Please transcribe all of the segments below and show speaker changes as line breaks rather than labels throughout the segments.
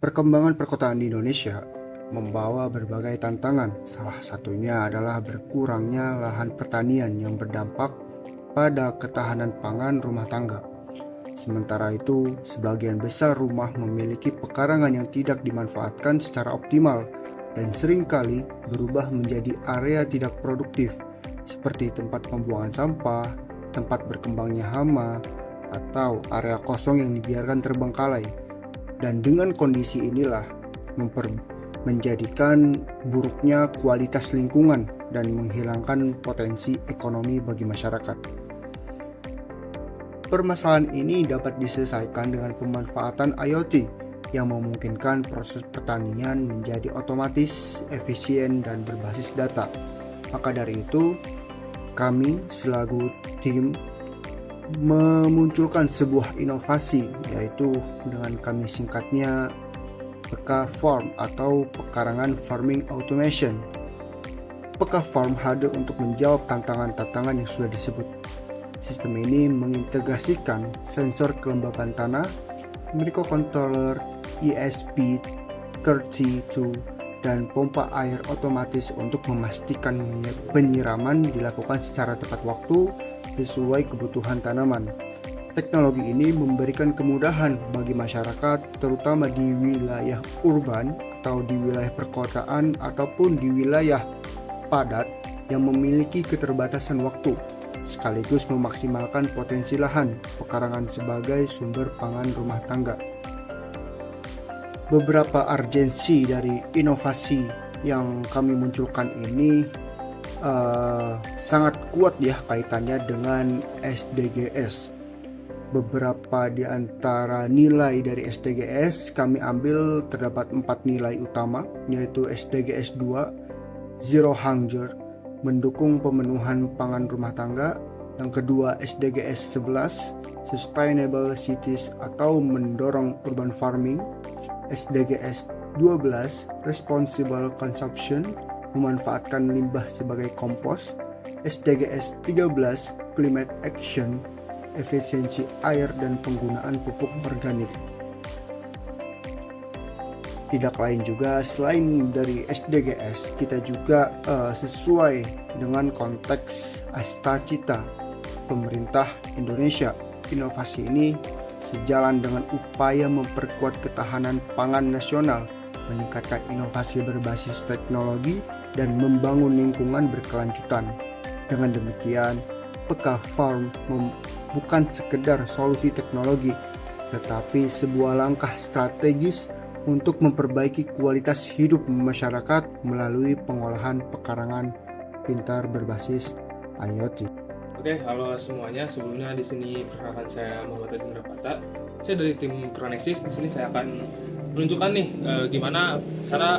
Perkembangan perkotaan di Indonesia membawa berbagai tantangan. Salah satunya adalah berkurangnya lahan pertanian yang berdampak pada ketahanan pangan rumah tangga. Sementara itu, sebagian besar rumah memiliki pekarangan yang tidak dimanfaatkan secara optimal dan seringkali berubah menjadi area tidak produktif, seperti tempat pembuangan sampah, tempat berkembangnya hama, atau area kosong yang dibiarkan terbengkalai. Dan dengan kondisi inilah menjadikan buruknya kualitas lingkungan dan menghilangkan potensi ekonomi bagi masyarakat. Permasalahan ini dapat diselesaikan dengan pemanfaatan IoT yang memungkinkan proses pertanian menjadi otomatis, efisien, dan berbasis data. Maka dari itu, kami selaku tim memunculkan sebuah inovasi, yaitu dengan kami singkatnya PK Farm atau Pekarangan Farming Automation. PK Farm hadir untuk menjawab tantangan-tantangan yang sudah disebut. Sistem ini mengintegrasikan sensor kelembapan tanah, microcontroller ESP32, dan pompa air otomatis untuk memastikan penyiraman dilakukan secara tepat waktu sesuai kebutuhan tanaman. Teknologi ini memberikan kemudahan bagi masyarakat, terutama di wilayah urban atau di wilayah perkotaan ataupun di wilayah padat yang memiliki keterbatasan waktu, sekaligus memaksimalkan potensi lahan pekarangan sebagai sumber pangan rumah tangga. Beberapa urgensi dari inovasi yang kami munculkan ini sangat kuat ya kaitannya dengan SDGs. Beberapa di antara nilai dari SDGs kami ambil terdapat 4 nilai utama, yaitu SDGs 2, Zero Hunger, mendukung pemenuhan pangan rumah tangga. Yang kedua SDGs 11, Sustainable Cities atau mendorong urban farming. SDGs 12, Responsible Consumption, memanfaatkan limbah sebagai kompos. SDGs 13, Climate Action, efisiensi air dan penggunaan pupuk organik. Tidak lain juga selain dari SDGs, kita juga sesuai dengan konteks Astacita pemerintah Indonesia. Inovasi ini sejalan dengan upaya memperkuat ketahanan pangan nasional, meningkatkan inovasi berbasis teknologi, dan membangun lingkungan berkelanjutan. Dengan demikian, PK Farm bukan sekedar solusi teknologi, tetapi sebuah langkah strategis untuk memperbaiki kualitas hidup masyarakat melalui pengolahan pekarangan pintar berbasis IoT.
Oke, halo semuanya. Sebelumnya di sini perkenalkan saya Muhammad Adin Rapata. Saya dari tim Pronexis. Di sini saya akan menunjukkan nih gimana cara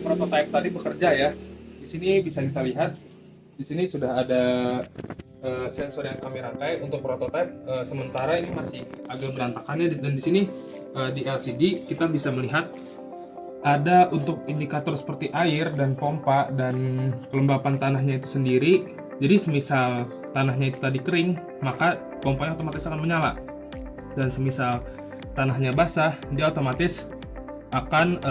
prototipe tadi bekerja ya. Di sini bisa kita lihat. Di sini sudah ada sensor yang kami rangkai untuk prototipe. Sementara ini masih agak berantakan ya. Dan di sini di LCD kita bisa melihat ada untuk indikator seperti air dan pompa dan kelembapan tanahnya itu sendiri. Jadi semisal tanahnya itu tadi kering, maka pompanya otomatis akan menyala. Dan semisal tanahnya basah, dia otomatis akan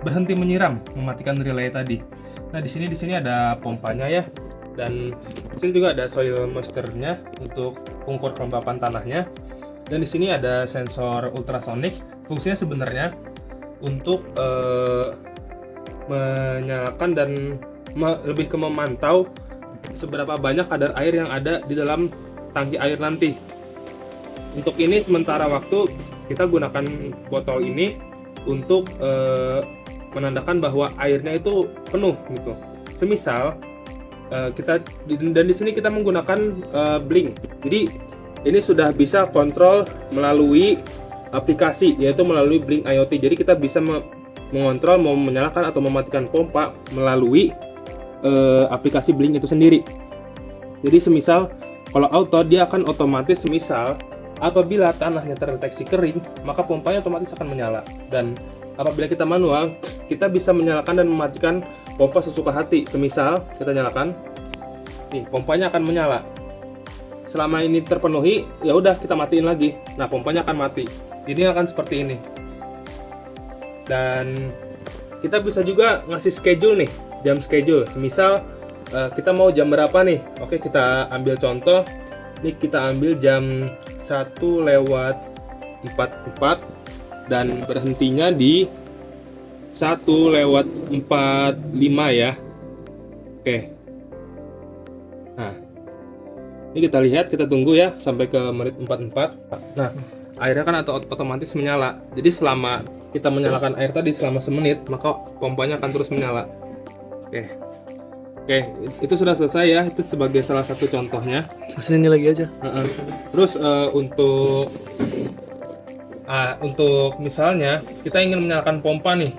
berhenti menyiram, mematikan relay tadi. Nah, di sini ada pompanya ya. Dan di sini juga ada soil moisture-nya untuk pengukur kelembapan tanahnya. Dan di sini ada sensor ultrasonic. Fungsinya sebenarnya untuk menyalakan dan lebih ke memantau seberapa banyak kadar air yang ada di dalam tangki air nanti. Untuk ini sementara waktu kita gunakan botol ini untuk menandakan bahwa airnya itu penuh gitu. Semisal dan di sini kita menggunakan blink. Jadi ini sudah bisa kontrol melalui aplikasi, yaitu melalui Blink IoT. Jadi kita bisa mengontrol mau menyalakan atau mematikan pompa melalui aplikasi Blink itu sendiri. Jadi semisal kalau auto dia akan otomatis semisal apabila tanahnya terdeteksi kering, maka pompanya otomatis akan menyala. Dan apabila kita manual, kita bisa menyalakan dan mematikan pompa sesuka hati. Semisal kita nyalakan, nih pompanya akan menyala. Selama ini terpenuhi, ya udah kita matiin lagi. Nah, pompanya akan mati. Jadi akan seperti ini. Dan kita bisa juga ngasih schedule nih, jam schedule. Semisal kita mau jam berapa nih? Oke, kita ambil contoh. Nih kita ambil jam 1:44 dan berhentinya di 1:45 ya. Oke. Nah, ini kita lihat, kita tunggu ya sampai ke menit 44. Nah, airnya kan otomatis menyala. Jadi selama kita menyalakan air tadi selama semenit, maka pompanya akan terus menyala. Oke, itu sudah selesai ya. Itu sebagai salah satu contohnya.
Ini lagi aja.
Terus untuk misalnya kita ingin menyalakan pompa nih,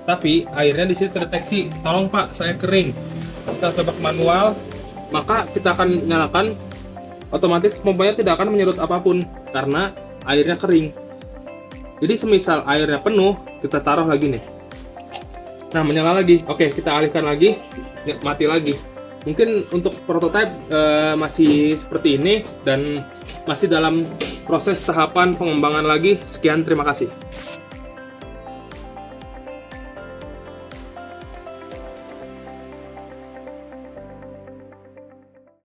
tapi airnya di sini terdeteksi, tolong Pak, saya kering. Kita coba ke manual, maka kita akan nyalakan, otomatis pompanya tidak akan menyedot apapun karena airnya kering. Jadi semisal airnya penuh, kita taruh lagi nih. Nah, menyala lagi. Oke, kita alihkan lagi, mati lagi. Mungkin untuk prototipe masih seperti ini dan masih dalam proses tahapan pengembangan lagi. Sekian, terima kasih.